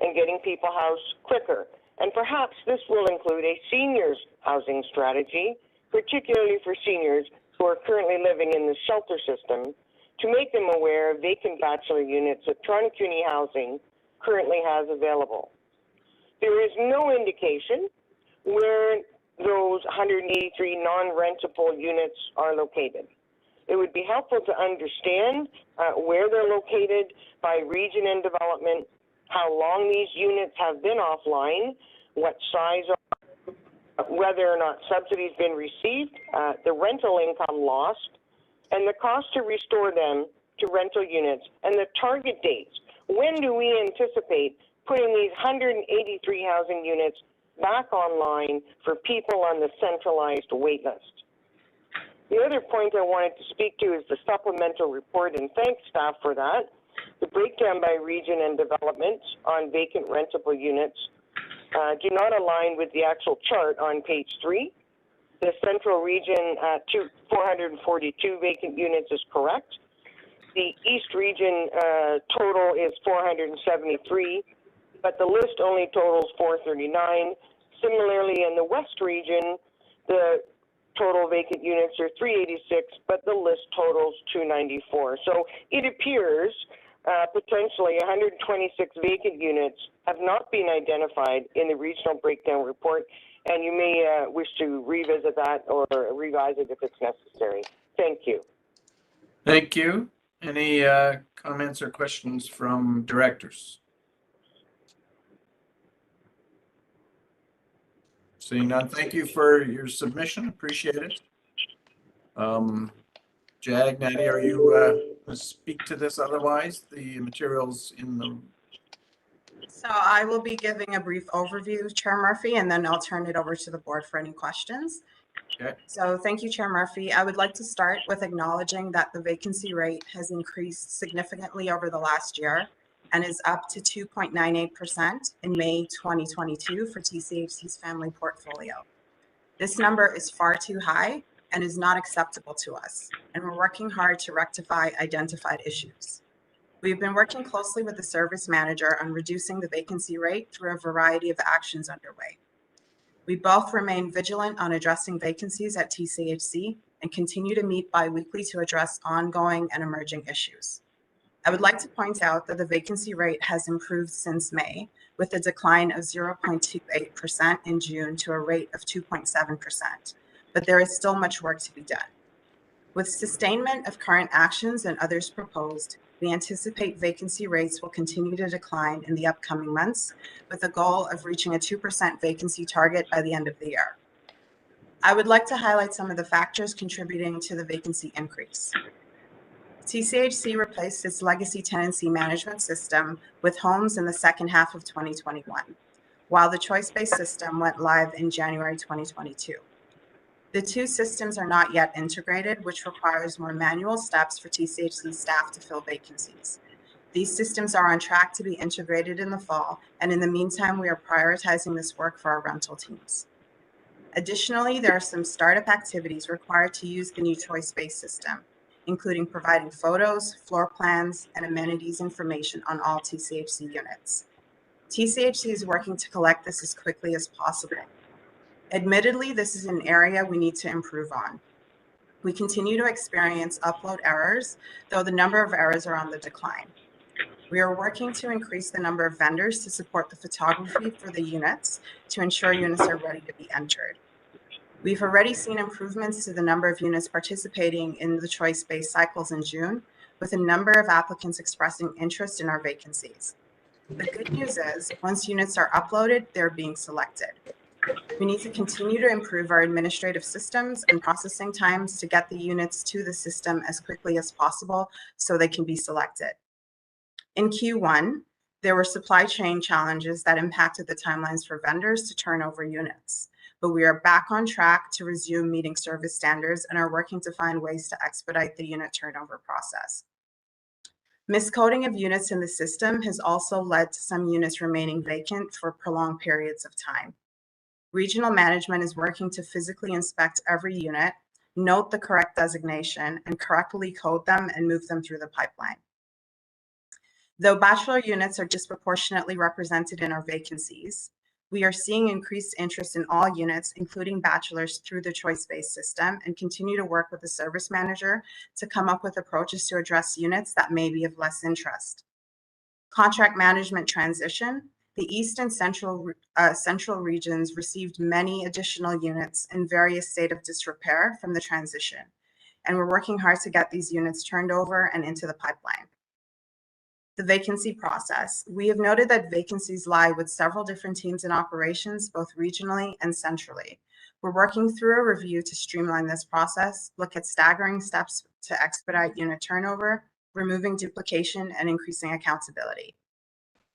and getting people housed quicker. And perhaps this will include a seniors housing strategy, particularly for seniors who are currently living in the shelter system, to make them aware of vacant bachelor units that Toronto Community Housing currently has available. There is no indication where those 183 non-rentable units are located. It would be helpful to understand where they're located by region and development, how long these units have been offline, what size, whether or not subsidies been received, the rental income lost, and the cost to restore them to rental units, and the target dates. When do we anticipate putting these 183 housing units back online for people on the centralized wait list? The other point I wanted to speak to is the supplemental report, and thank staff for that. The breakdown by region and development on vacant rentable units do not align with the actual chart on page 3. The central region, 442 vacant units is correct. The East region total is 473, but the list only totals 439. Similarly, in the West region, the total vacant units are 386, but the list totals 294. So it appears potentially 126 vacant units have not been identified in the regional breakdown report, and you may wish to revisit that or revise it if it's necessary. Thank you. Thank you. Any comments or questions from directors? Seeing none, thank you for your submission. Appreciate it. Jag, Natty, are you going to speak to this otherwise? The materials in the... So I will be giving a brief overview, Chair Murphy, and then I'll turn it over to the board for any questions. Okay. So thank you, Chair Murphy. I would like to start with acknowledging that the vacancy rate has increased significantly over the last year and is up to 2.98% in May 2022 for TCHC's family portfolio. This number is far too high and is not acceptable to us, and we're working hard to rectify identified issues. We've been working closely with the service manager on reducing the vacancy rate through a variety of actions underway. We both remain vigilant on addressing vacancies at TCHC and continue to meet bi-weekly to address ongoing and emerging issues. I would like to point out that the vacancy rate has improved since May, with a decline of 0.28% in June to a rate of 2.7%, but there is still much work to be done. With sustainment of current actions and others proposed, we anticipate vacancy rates will continue to decline in the upcoming months, with a goal of reaching a 2% vacancy target by the end of the year. I would like to highlight some of the factors contributing to the vacancy increase. TCHC replaced its legacy tenancy management system with homes in the second half of 2021, while the choice-based system went live in January 2022. The two systems are not yet integrated, which requires more manual steps for TCHC staff to fill vacancies. These systems are on track to be integrated in the fall, and in the meantime, we are prioritizing this work for our rental teams. Additionally, there are some startup activities required to use the new choice-based system, including providing photos, floor plans, and amenities information on all TCHC units. TCHC is working to collect this as quickly as possible. Admittedly, this is an area we need to improve on. We continue to experience upload errors, though the number of errors are on the decline. We are working to increase the number of vendors to support the photography for the units to ensure units are ready to be entered. We've already seen improvements to the number of units participating in the choice-based cycles in June, with a number of applicants expressing interest in our vacancies. The good news is, once units are uploaded, they're being selected. We need to continue to improve our administrative systems and processing times to get the units to the system as quickly as possible so they can be selected. In Q1, there were supply chain challenges that impacted the timelines for vendors to turn over units, but we are back on track to resume meeting service standards and are working to find ways to expedite the unit turnover process. Miscoding of units in the system has also led to some units remaining vacant for prolonged periods of time. Regional management is working to physically inspect every unit, note the correct designation, and correctly code them and move them through the pipeline. Though bachelor units are disproportionately represented in our vacancies, we are seeing increased interest in all units, including bachelors, through the choice-based system, and continue to work with the service manager to come up with approaches to address units that may be of less interest. Contract management transition. The East and Central regions received many additional units in various state of disrepair from the transition, and we're working hard to get these units turned over and into the pipeline. The vacancy process. We have noted that vacancies lie with several different teams in operations, both regionally and centrally. We're working through a review to streamline this process, look at staggering steps to expedite unit turnover, removing duplication, and increasing accountability.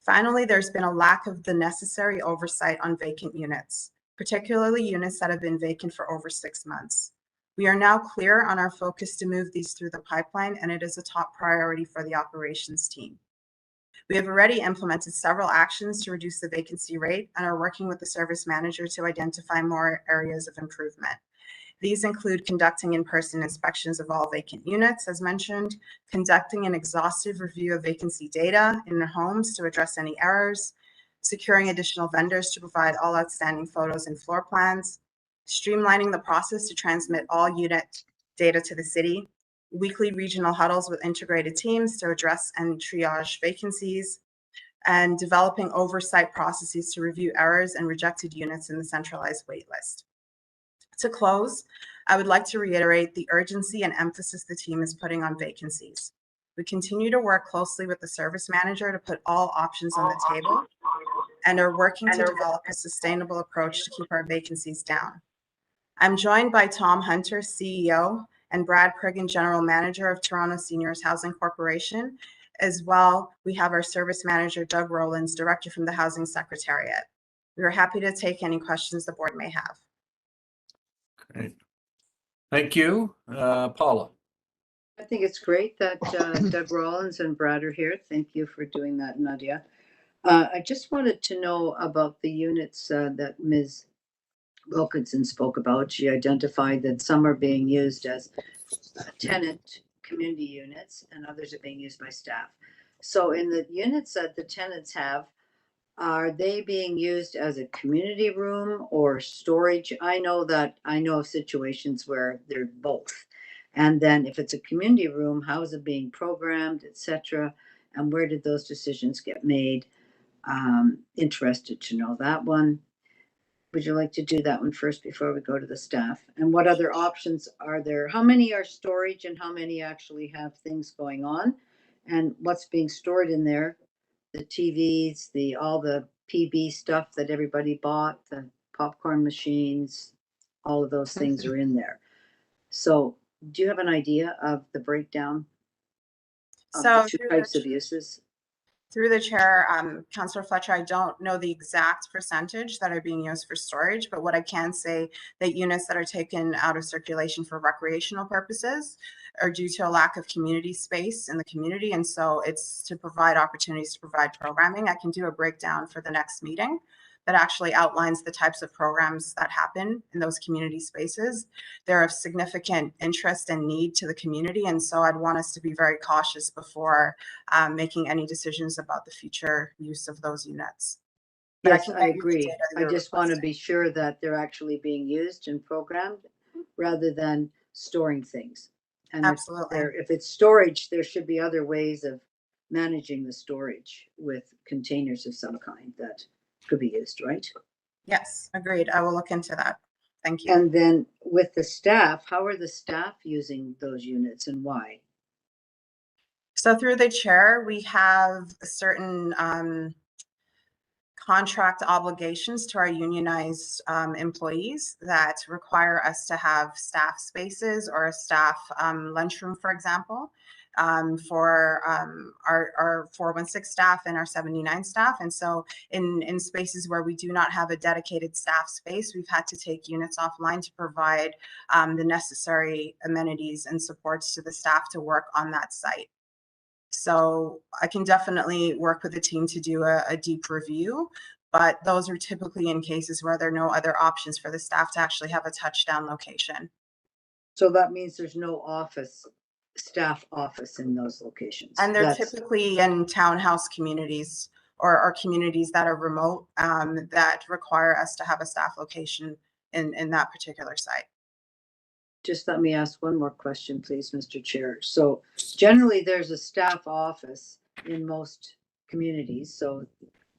Finally, there's been a lack of the necessary oversight on vacant units, particularly units that have been vacant for over 6 months. We are now clear on our focus to move these through the pipeline, and it is a top priority for the operations team. We have already implemented several actions to reduce the vacancy rate and are working with the service manager to identify more areas of improvement. These include conducting in-person inspections of all vacant units, as mentioned, conducting an exhaustive review of vacancy data in the homes to address any errors, securing additional vendors to provide all outstanding photos and floor plans, streamlining the process to transmit all unit data to the city, weekly regional huddles with integrated teams to address and triage vacancies, and developing oversight processes to review errors and rejected units in the centralized waitlist. To close, I would like to reiterate the urgency and emphasis the team is putting on vacancies. We continue to work closely with the service manager to put all options on the table and are working to develop a sustainable approach to keep our vacancies down. I'm joined by Tom Hunter, CEO, and Brad Priggin, General Manager of Toronto Seniors Housing Corporation. As well, we have our Service Manager, Doug Rowlands, Director from the Housing Secretariat. We are happy to take any questions the board may have. Great. Thank you. Paula. I think it's great that Doug Rollins and Brad are here. Thank you for doing that, Nadia. I just wanted to know about the units that Ms. Wilkinson spoke about. She identified that some are being used as tenant community units and others are being used by staff. So in the units that the tenants have, are they being used as a community room or storage? I know of situations where they're both. And then if it's a community room, how is it being programmed, etc.? And where did those decisions get made? Interested to know that one. Would you like to do that one first before we go to the staff? And what other options are there? How many are storage and how many actually have things going on? And what's being stored in there? The TVs, all the PB stuff that everybody bought, the popcorn machines, all of those things are in there. So do you have an idea of the breakdown of the two types of uses? Through the chair, Councillor Fletcher, I don't know the exact percentage that are being used for storage, but what I can say that units that are taken out of circulation for recreational purposes are due to a lack of community space in the community. And so it's to provide opportunities to provide programming. I can do a breakdown for the next meeting that actually outlines the types of programs that happen in those community spaces. They're of significant interest and need to the community. And so I'd want us to be very cautious before making any decisions about the future use of those units. But Yes, can I get you the agree. data that I you're just want to requesting. be sure that they're actually being used and programmed rather than storing things. And Absolutely. if it's storage, there should be other ways of managing the storage with containers of some kind that could be used, right? Yes, agreed. I will look into that. Thank you. And then with the staff, how are the staff using those units and why? So through the chair, we have certain contract obligations to our unionized employees that require us to have staff spaces or a staff lunchroom, for example, for our 416 staff and our 79 staff. And so in spaces where we do not have a dedicated staff space, we've had to take units offline to provide the necessary amenities and supports to the staff to work on that site. So I can definitely work with the team to do a deep review, but those are typically in cases where there are no other options for the staff to actually have a touchdown location. So that means there's no staff office in those locations. And they're typically in townhouse communities or communities that are remote that require us to have a staff location in that particular site. Just let me ask one more question, please, Mr. Chair. So generally, there's a staff office in most communities, so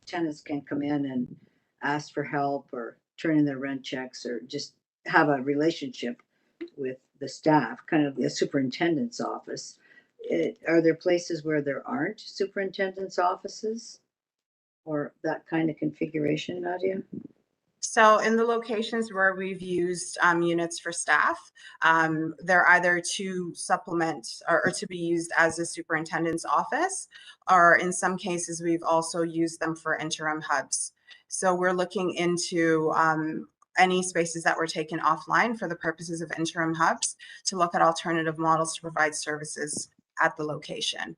tenants can come in and ask for help or turn in their rent checks or just have a relationship with the staff, kind of the superintendent's office. Are there places where there aren't superintendent's offices or that kind of configuration, Nadia? So in the locations where we've used units for staff, they're either to supplement or to be used as a superintendent's office, or in some cases, we've also used them for interim hubs. So we're looking into any spaces that were taken offline for the purposes of interim hubs to look at alternative models to provide services at the location.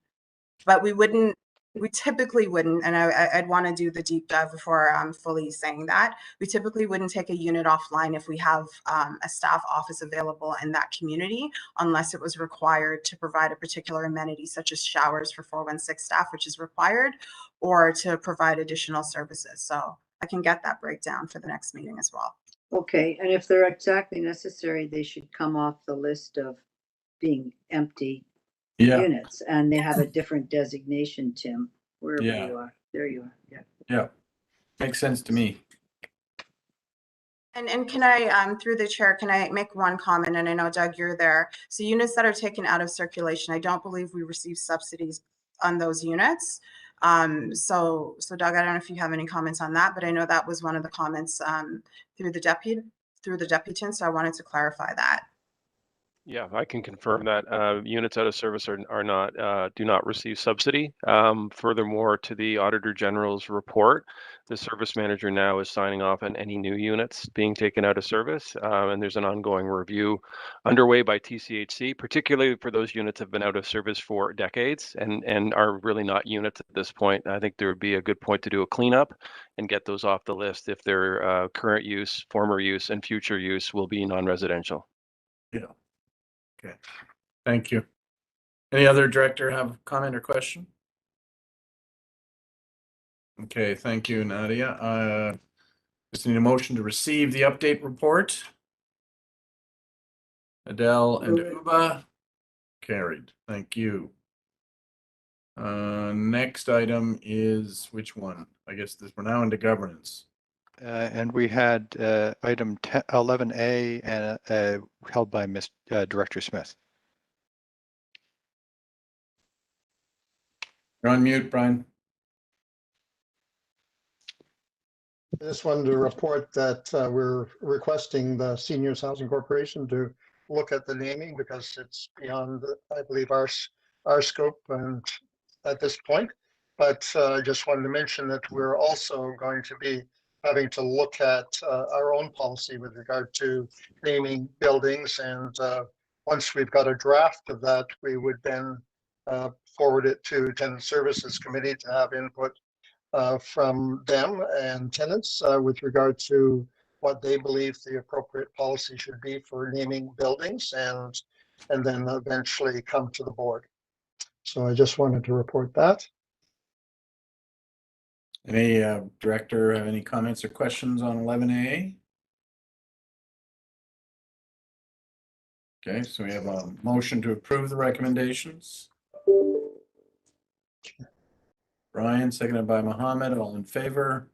But we typically wouldn't, and I'd want to do the deep dive before I'm fully saying that, we typically wouldn't take a unit offline if we have a staff office available in that community, unless it was required to provide a particular amenity, such as showers for 416 staff, which is required, or to provide additional services. So I can get that breakdown for the next meeting as well. Okay, and if they're exactly necessary, they should come off the list of being empty units, and they have a different designation, Tim, wherever you are. There you are. Yeah, makes sense to me. And can I, through the chair, can I make one comment? And I know, Doug, you're there. So units that are taken out of circulation, I don't believe we receive subsidies on those units. So Doug, I don't know if you have any comments on that, but I know that was one of the comments through the deputant. So I wanted to clarify that. Yeah, I can confirm that units out of service are not do not receive subsidy. Furthermore, to the Auditor General's report, the service manager now is signing off on any new units being taken out of service, and there's an ongoing review underway by TCHC, particularly for those units that have been out of service for decades and are really not units at this point. I think there would be a good point to do a cleanup and get those off the list if their current use, former use, and future use will be non-residential. Yeah. Okay, thank you. Any other director have a comment or question? Okay, thank you, Nadia. Just need a motion to receive the update report. Adele and Uba, carried. Thank you. Next item is which one? I guess we're now into governance. And we had item 11A and held by Director Smith. You're on mute, Brian. I just wanted to report that we're requesting the Seniors Housing Corporation to look at the naming because it's beyond, I believe, our scope and at this point. But I just wanted to mention that we're also going to be having to look at our own policy with regard to naming buildings. And once we've got a draft of that, we would then forward it to Tenant Services Committee to have input from them and tenants with regard to what they believe the appropriate policy should be for naming buildings, and then eventually come to the board. So I just wanted to report that. Any director have any comments or questions on 11A? Okay, so we have a motion to approve the recommendations. Brian, seconded by Mohammed, all in favor?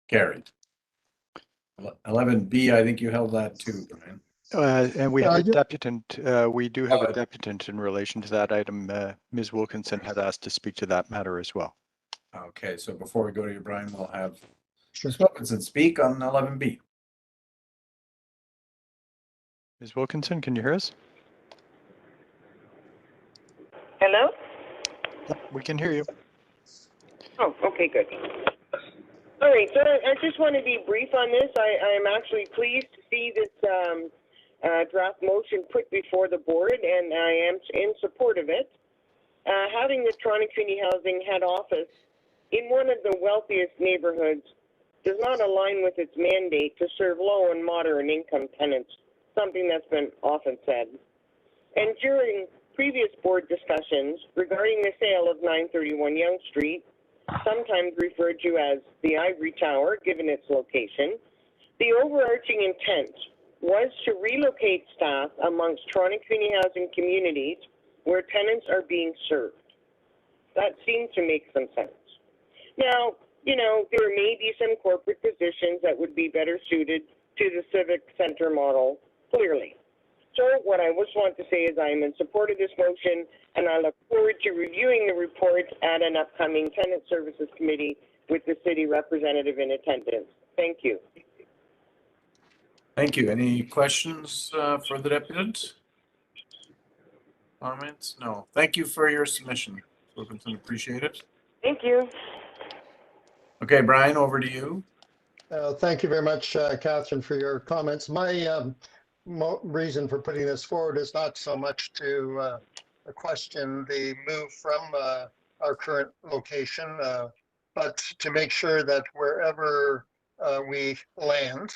Carried. 11B, I think you held that too, Brian. And we have a deputant. We do have a deputant in relation to that item. Ms. Wilkinson had asked to speak to that matter as well. Okay, so before we go to you, Brian, we'll have Ms. Wilkinson speak on 11B. Ms. Wilkinson, can you hear us? Hello? Yep, we can hear you. Oh, okay, good. All right, so I just want to be brief on this. I'm actually pleased to see this draft motion put before the board, and I am in support of it. Having the Toronto Community Housing head office in one of the wealthiest neighborhoods does not align with its mandate to serve low and moderate income tenants, something that's been often said. And during previous board discussions regarding the sale of 931 Yonge Street, sometimes referred to as the Ivory Tower, given its location, the overarching intent was to relocate staff amongst Toronto Community Housing communities where tenants are being served. That seemed to make some sense. Now, you know, there may be some corporate positions that would be better suited to the civic center model, clearly. So what I just want to say is I am in support of this motion, and I look forward to reviewing the report at an upcoming Tenant Services Committee with the city representative in attendance. Thank you. Thank you. Any questions for the deputant? Comments? No. Thank you for your submission, Wilkinson. Appreciate it. Thank you. Okay, Brian, over to you. Thank you very much, Catherine, for your comments. My reason for putting this forward is not so much to question the move from our current location, but to make sure that wherever we land,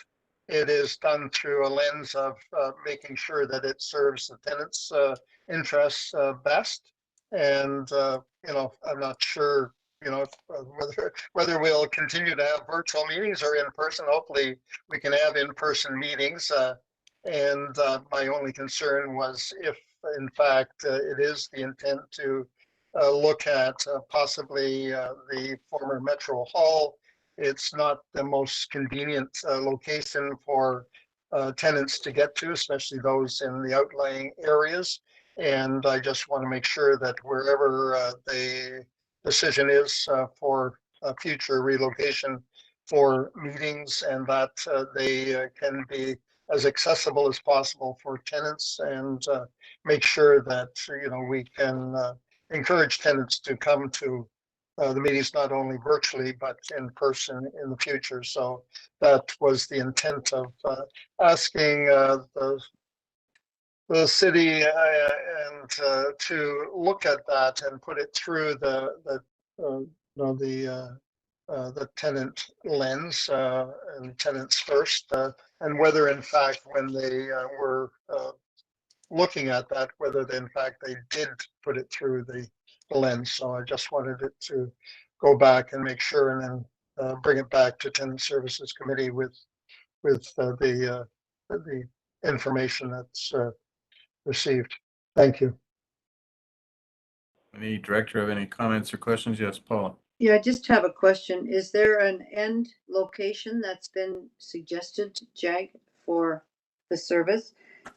it is done through a lens of making sure that it serves the tenants' interests best. And, you know, I'm not sure, you know, whether we'll continue to have virtual meetings or in person. Hopefully we can have in-person meetings. And my only concern was if, in fact, it is the intent to look at possibly the former Metro Hall. It's not the most convenient location for tenants to get to, especially those in the outlying areas. And I just want to make sure that wherever the decision is for a future relocation for meetings, and that they can be as accessible as possible for tenants, and make sure that, you know, we can encourage tenants to come to the meetings not only virtually but in person in the future. So that was the intent of asking the city and to look at that and put it through the tenant lens and tenants first, and whether in fact when they were looking at that, whether in fact they did put it through the lens. So I just wanted it to go back and make sure, and then bring it back to Tenant Services Committee with the information that's received. Thank you. Any director have any comments or questions? Yes, Paula. Yeah, I just have a question. Is there an end location that's been suggested, Jag, for the service?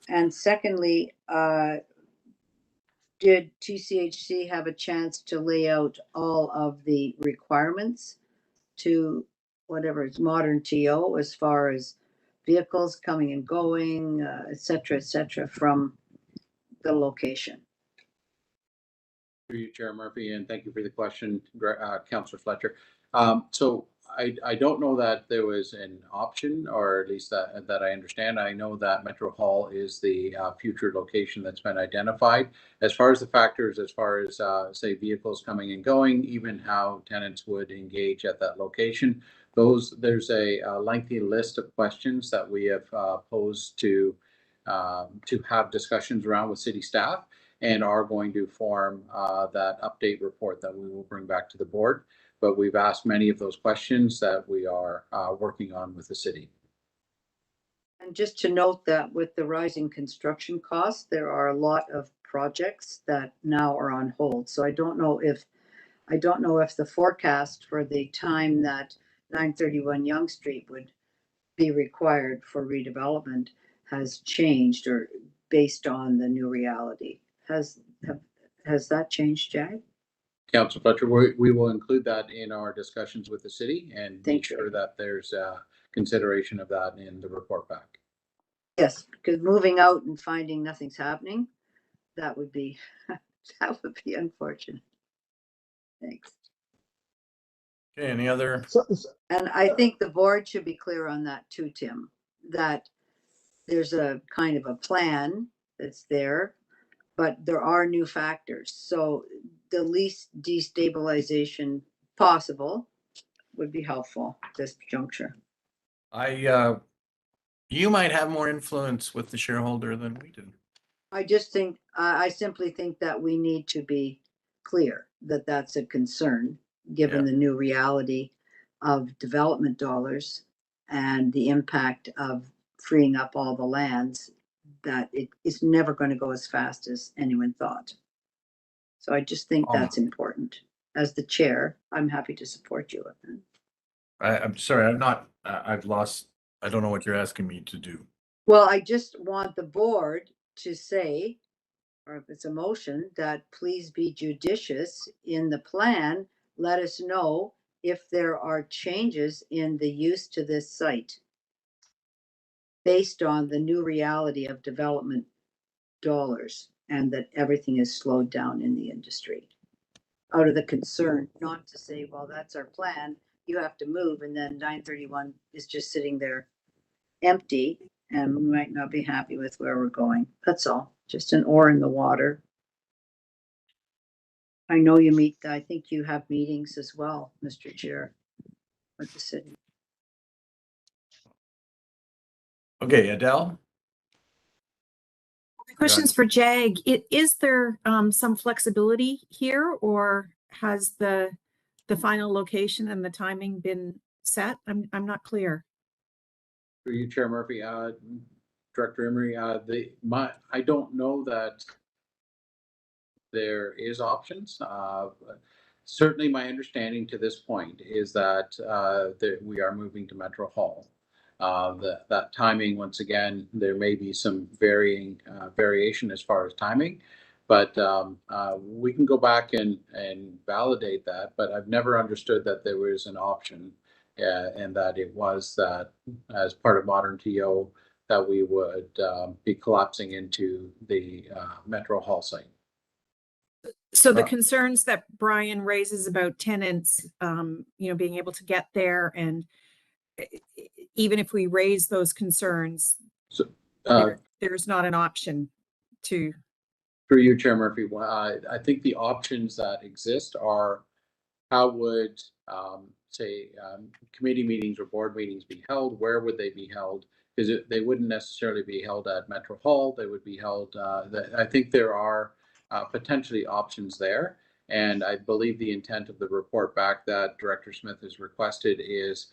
And secondly, did TCHC have a chance to lay out all of the requirements to whatever it's modern TO, as far as vehicles coming and going, et cetera, from the location? Through you, Chair Murphy, and thank you for the question, Councillor Fletcher. So I don't know that there was an option, or at least that I understand. I know that Metro Hall is the future location that's been identified. As far as the factors, as far as say vehicles coming and going, even how tenants would engage at that location, there's a lengthy list of questions that we have posed to have discussions around with city staff, and are going to form that update report that we will bring back to the board. But we've asked many of those questions that we are working on with the city. And just to note that with the rising construction costs, there are a lot of projects that now are on hold. So I don't know if the forecast for the time that 931 Yonge Street would be required for redevelopment has changed, or based on the new reality. Has that changed, Jag? Councillor Fletcher, we will include that in our discussions with the city and make sure that there's consideration of that in the report back. Yes, because moving out and finding nothing's happening, that would be unfortunate. Thanks. Okay, any other? And I think the board should be clear on that too, Tim, that there's a kind of a plan that's there, but there are new factors. So the least destabilization possible would be helpful at this juncture. You might have more influence with the shareholder than we do. I simply think that we need to be clear that that's a concern, given the new reality of development dollars and the impact of freeing up all the lands, that it is never going to go as fast as anyone thought. So I just think that's important. As the chair, I'm happy to support you with that. I'm sorry, I don't know what you're asking me to do. Well, I just want the board to say, or if it's a motion, that please be judicious in the plan. Let us know if there are changes in the use to this site based on the new reality of development dollars, and that everything is slowed down in the industry. Out of the concern, not to say, well, that's our plan, you have to move, and then 931 is just sitting there empty, and we might not be happy with where we're going. That's all. Just an oar in the water. I know you meet, I think you have meetings as well, Mr. Chair, with the city. Okay, Adele? Questions for Jag. Is there some flexibility here, or has the final location and the timing been set? I'm not clear. For you, Chair Murphy, Director Emery, I don't know that there is options. Certainly my understanding to this point is that we are moving to Metro Hall. That timing, once again, there may be some variation as far as timing, but we can go back and validate that. But I've never understood that there was an option, and that it was that as part of modern TO that we would be collapsing into the Metro Hall site. So the concerns that Brian raises about tenants, being able to get there, and even if we raise those concerns, there's not an option to. Through you, Chair Murphy, I think the options that exist are how would, say, committee meetings or board meetings be held? Where would they be held? Because they wouldn't necessarily be held at Metro Hall. They would be held, I think there are potentially options there. And I believe the intent of the report back that Director Smith has requested is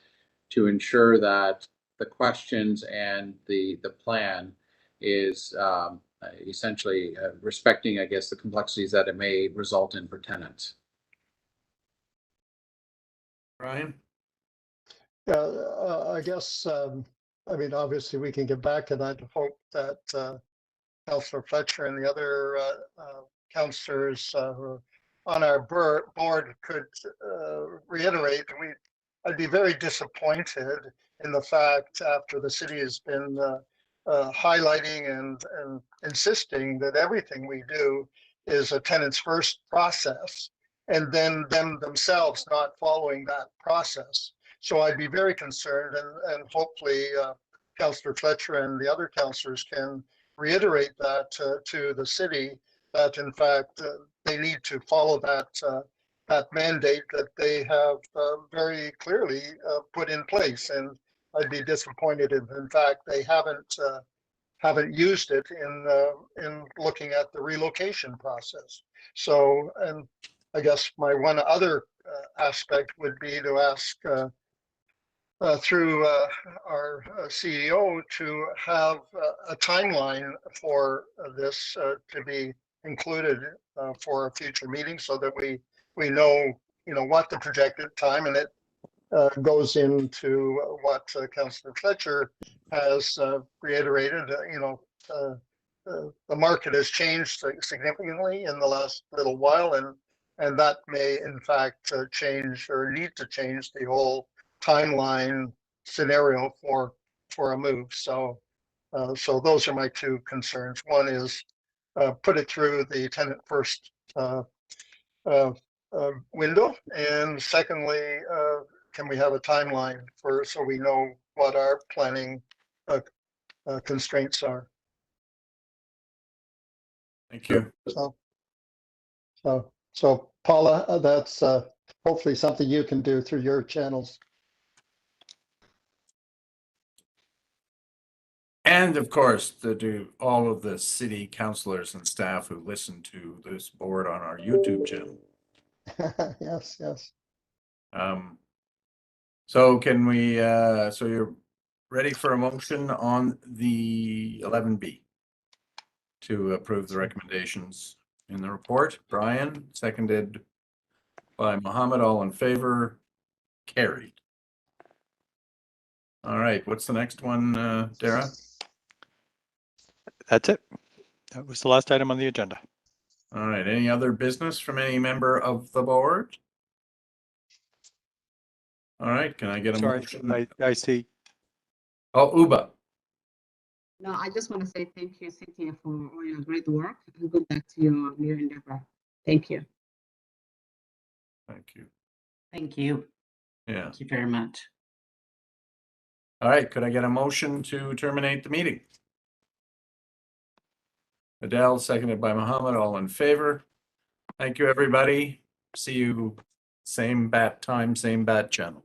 to ensure that the questions and the plan is essentially respecting, I guess, the complexities that it may result in for tenants. Brian? I guess, I mean, obviously we can get back, and I'd hope that Councillor Fletcher and the other councillors who are on our board could reiterate. I'd be very disappointed in the fact, after the city has been highlighting and insisting that everything we do is a tenant's first process, and then them themselves not following that process. So I'd be very concerned, and hopefully Councillor Fletcher and the other councillors can reiterate that to the city, that in fact they need to follow that mandate that they have very clearly put in place. And I'd be disappointed if in fact they haven't used it in looking at the relocation process. So, and I guess my one other aspect would be to ask through our CEO to have a timeline for this to be included for a future meeting, so that we know, what the projected time, and it goes into what Councillor Fletcher has reiterated. The market has changed significantly in the last little while, and that may in fact change or need to change the whole timeline scenario for a move. So those are my two concerns. One is put it through the tenant first window, and secondly, can we have a timeline so we know what our planning constraints are? Thank you. So Paula, that's hopefully something you can do through your channels. And of course, to all of the city councillors and staff who listen to this board on our YouTube channel. Yes. So can we, so you're ready for a motion on the 11B to approve the recommendations in the report? Brian, seconded by Mohammed, all in favor, carried. All right, what's the next one, Dara? That's it. That was the last item on the agenda. All right, any other business from any member of the board? All right, can I get a motion? I see. Oh, Uba. No, I just want to say thank you, Cynthia, for all your great work, and good luck to your new endeavor. Thank you. Thank you. Thank you. Yeah. Thank you very much. All right, could I get a motion to terminate the meeting? Adele, seconded by Mohammed, all in favor. Thank you, everybody. See you same bat time, same bat channel.